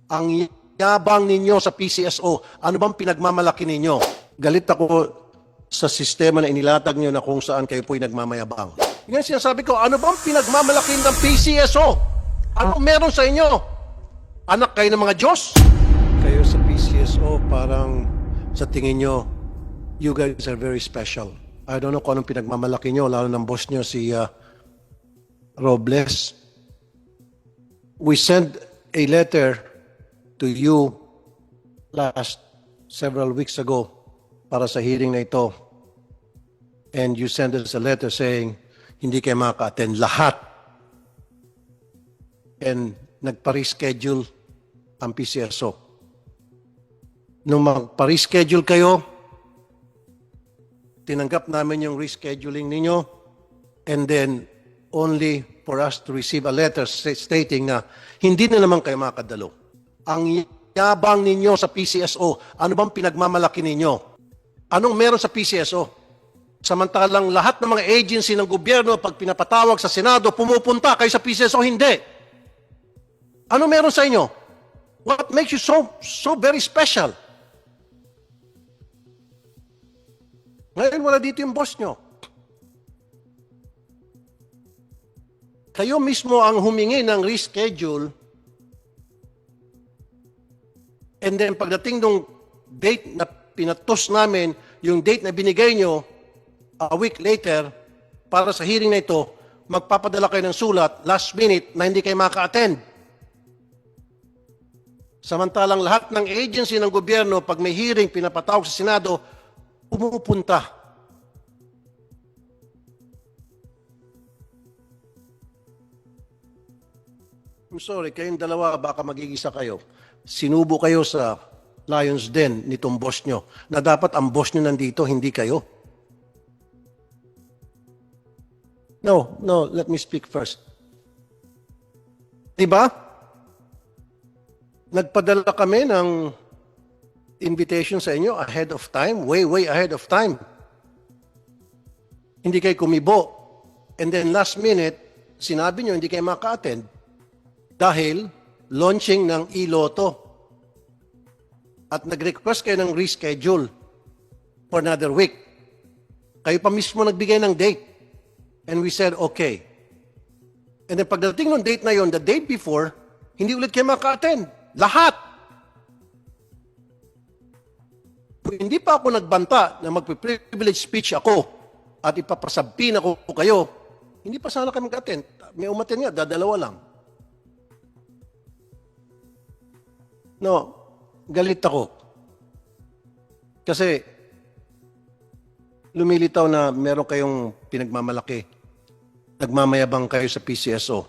Ang yabang ninyo sa PCSO, ano bang pinagmamalaki ninyo? Galit ako sa sistema na inilatag nyo na kung saan kayo po'y nagmamayabang. Yan sinasabi ko, ano bang pinagmamalaki ng PCSO? Ano meron sa inyo? Anak kayo ng mga Diyos? Kayo sa PCSO, parang sa tingin nyo, you guys are very special. I don't know kung anong pinagmamalaki nyo, lalo ng boss nyo si Robles. We sent a letter to you last several weeks ago para sa hearing na ito. And you sent us a letter saying, hindi kayo makaka-attend lahat. And nagpa-reschedule ang PCSO. Nung magpa-reschedule kayo, tinanggap namin yung rescheduling ninyo, and then only for us to receive a letter stating na hindi na naman kayo makadalo. Ang yabang ninyo sa PCSO, ano bang pinagmamalaki ninyo? Anong meron sa PCSO? Samantalang lahat ng mga agency ng gobyerno, pag pinapatawag sa Senado, pumupunta kayo sa PCSO, hindi. Ano meron sa inyo? What makes you so very special? Ngayon wala dito yung boss nyo. Kayo mismo ang humingi ng reschedule, and then pagdating nung date na pinatos namin, yung date na binigay nyo, a week later, para sa hearing na ito, magpapadala kayo ng sulat, last minute, na hindi kayo maka-attend. Samantalang lahat ng agency ng gobyerno, pag may hearing, pinapatawag sa Senado, pumupunta. I'm sorry, kayong dalawa, baka magigisa kayo. Sinubo kayo sa Lions Den nitong boss nyo, na dapat ang boss nyo nandito, hindi kayo. No, let me speak first. Diba? Nagpadala kami ng invitation sa inyo ahead of time, way ahead of time. Hindi kayo kumibo. And then last minute, sinabi nyo hindi kayo maka-attend dahil launching ng e-lotto. At nag-request kayo ng reschedule for another week. Kayo pa mismo nagbigay ng date. And we said, okay. And then pagdating ng date na yon, the day before, hindi ulit kayo maka-attend. Lahat. Kung hindi pa ako nagbanta na magpi-privilege speech ako at ipapasampin ako kayo, hindi pa sana kayo mag-attend. May umattend nga, dadalawa lang. No, galit ako. Kasi lumilitaw na meron kayong pinagmamalaki. Nagmamayabang kayo sa PCSO.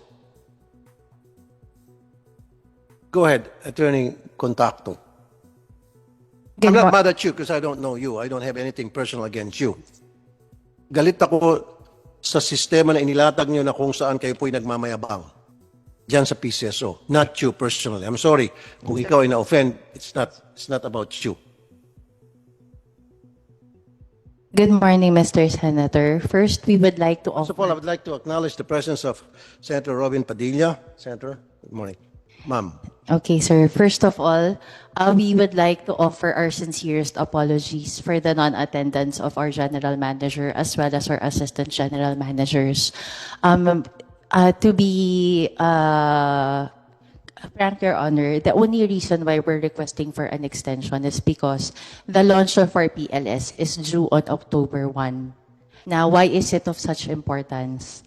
Go ahead, Attorney Contacto. I'm not mad at you because I don't know you. I don't have anything personal against you. Galit ako sa sistema na inilatag nyo na kung saan kayo po'y nagmamayabang. Diyan sa PCSO. Not you personally. I'm sorry. Kung ikaw ay na-offend, it's not about you. Good morning, Mr. Senator. First, we would like to First offer... of all, I would like to acknowledge the presence of Senator Robin Padilla. Senator, good morning. Ma'am. Okay, sir. First of all, we would like to offer our sincerest apologies for the non-attendance of our general manager as well as our assistant general managers. To be frank, Your Honor, the only reason why we're requesting for an extension is because the launch of our PLS is due on October 1. Now, why is it of such importance?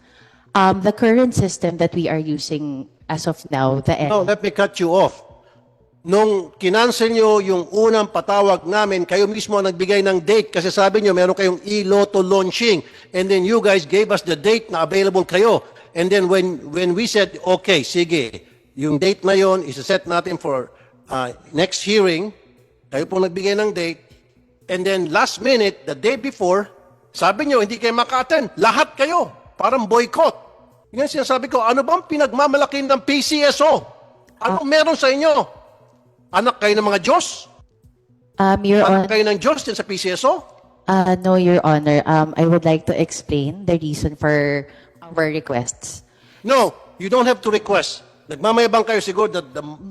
The current system that we are using as of now, No, let me cut you off. Nung kinansel nyo yung unang patawag namin, kayo mismo ang nagbigay ng date kasi sabi nyo meron kayong e-lotto launching, and then you guys gave us the date na available kayo. And then when we said, okay, sige, yung date na yon isa-set natin for next hearing, kayo po nagbigay ng date, and then last minute, the day before, sabi nyo, hindi kayo maka-attend. Lahat kayo, parang boycott. Yan sinasabi ko, ano bang pinagmamalaki ng PCSO? Ano meron sa inyo? Anak kayo ng mga Diyos? Your Anak Honor, kayo ng Diyos din sa PCSO? no, Your Honor. I would like to explain the reason for our requests. No, you don't have to request. Nagmamayabang kayo siguro that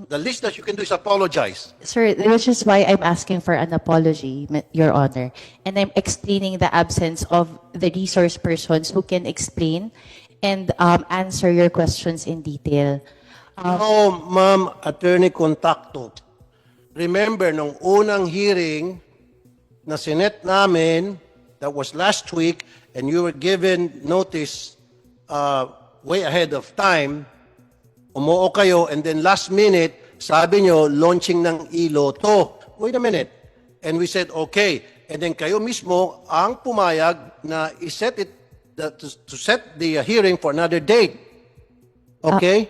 the least that you can do is apologize. Sir, which is why I'm asking for an apology, Your Honor. And I'm explaining the absence of the resource persons who can explain and answer your questions in detail. No, Ma'am Attorney Contacto. Remember, nung unang hearing na sinet namin, that was last week, and you were given notice way ahead of time, umuo kayo, and then last minute, sabi nyo, launching ng iloto. Wait a minute. And we said, okay. And then kayo mismo ang pumayag na iset it, to set the hearing for another date. Okay?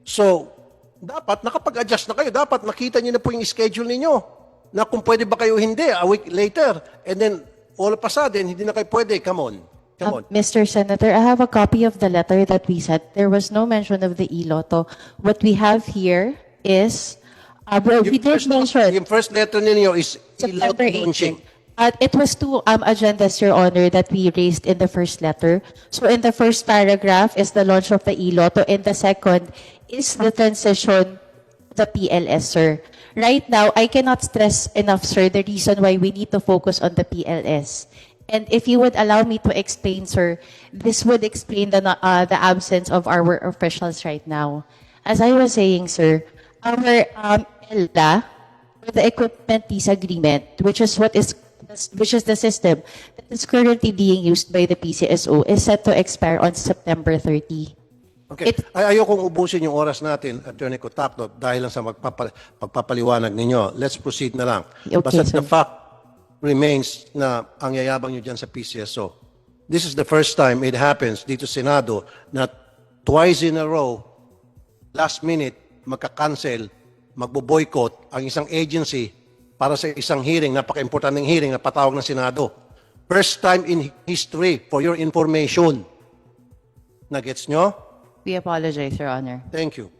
So, dapat, nakapag-adjust na kayo. Dapat nakita nyo na po yung schedule ninyo. Na kung pwede ba kayo hindi, a week later. And then, all of a sudden, hindi na kayo pwede. Come on. Come on. Mr. Senator, I have a copy of the letter that we sent. There was no mention of the iloto. What we have here is, we did mention Yung first letter ninyo is September iloto launching. 18. It was two agendas, Your Honor, that we raised in the first letter. So in the first paragraph is the launch of the iloto. In the second is the transition to the PLS, sir. Right now, I cannot stress enough, sir, the reason why we need to focus on the PLS. And if you would allow me to explain, sir, this would explain the absence of our officials right now. As I was saying, sir, our ELDA, the equipment lease agreement, which is the system that is currently being used by the PCSO, is set to expire on September 30. Okay. Ayokong ubusin yung oras natin, Attorney Contacto, dahil lang sa pagpapaliwanag ninyo. Let's proceed na lang. Okay, Basta sir. the fact remains na ang yayabang nyo dyan sa PCSO. This is the first time it happens dito sa Senado na twice in a row, last minute, magka-cancel, magbo-boycott ang isang agency para sa isang hearing, napaka-importanting hearing na patawag ng Senado. First time in history, for your information. Nagets nyo? We apologize, Your Honor. Thank you.